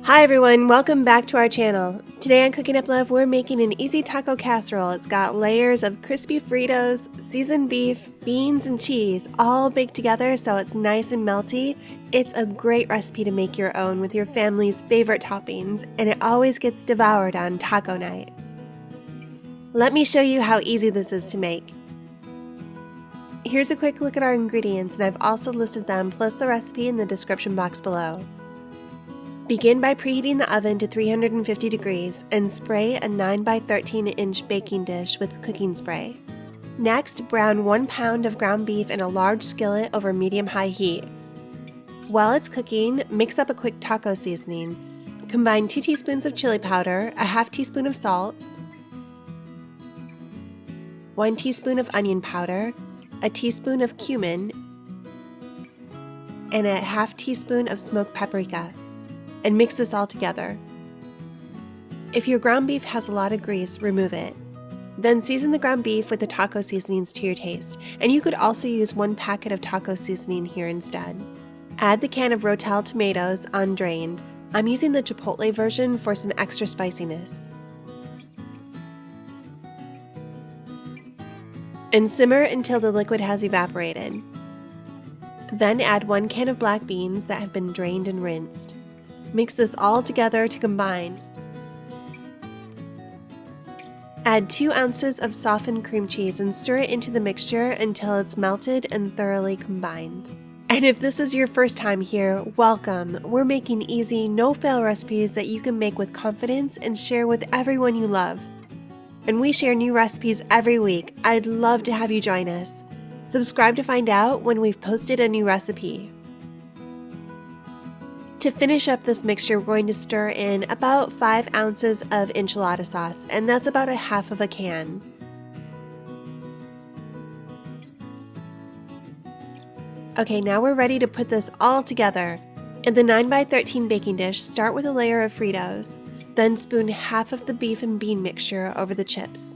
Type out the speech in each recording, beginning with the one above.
Hi everyone, welcome back to our channel. Today on Cooking Up Love, we're making an easy taco casserole. It's got layers of crispy Fritos, seasoned beef, beans, and cheese, all baked together so it's nice and melty. It's a great recipe to make your own with your family's favorite toppings, and it always gets devoured on taco night. Let me show you how easy this is to make. Here's a quick look at our ingredients, and I've also listed them plus the recipe in the description box below. Begin by preheating the oven to 350 degrees and spray a 9 by 13 inch baking dish with cooking spray. Next, brown 1 pound of ground beef in a large skillet over medium-high heat. While it's cooking, mix up a quick taco seasoning. Combine 2 teaspoons of chili powder, a half teaspoon of salt, 1 teaspoon of onion powder, a teaspoon of cumin, and a half teaspoon of smoked paprika. And mix this all together. If your ground beef has a lot of grease, remove it. Then season the ground beef with the taco seasonings to your taste, and you could also use 1 packet of taco seasoning here instead. Add the can of Rotel tomatoes, undrained. I'm using the Chipotle version for some extra spiciness. And simmer until the liquid has evaporated. Then add 1 can of black beans that have been drained and rinsed. Mix this all together to combine. Add 2 ounces of softened cream cheese and stir it into the mixture until it's melted and thoroughly combined. And if this is your first time here, welcome! We're making easy, no-fail recipes that you can make with confidence and share with everyone you love. And we share new recipes every week. I'd love to have you join us. Subscribe to find out when we've posted a new recipe. To finish up this mixture, we're going to stir in about 5 ounces of enchilada sauce, and that's about a half of a can. Okay, now we're ready to put this all together. In the 9 by 13 baking dish, start with a layer of Fritos, then spoon half of the beef and bean mixture over the chips.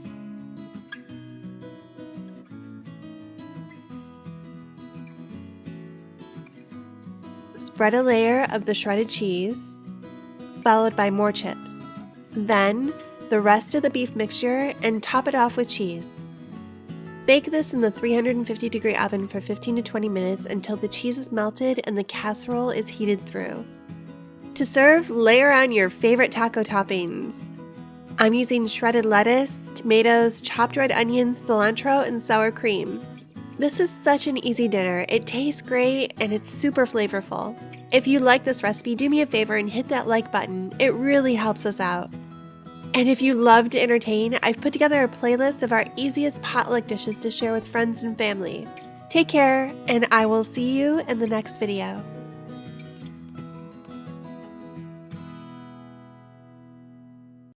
Spread a layer of the shredded cheese, followed by more chips. Then, the rest of the beef mixture and top it off with cheese. Bake this in the 350-degree oven for 15 to 20 minutes until the cheese is melted and the casserole is heated through. To serve, layer on your favorite taco toppings. I'm using shredded lettuce, tomatoes, chopped red onions, cilantro, and sour cream. This is such an easy dinner. It tastes great and it's super flavorful. If you like this recipe, do me a favor and hit that like button. It really helps us out. And if you love to entertain, I've put together a playlist of our easiest potluck dishes to share with friends and family. Take care, and I will see you in the next video.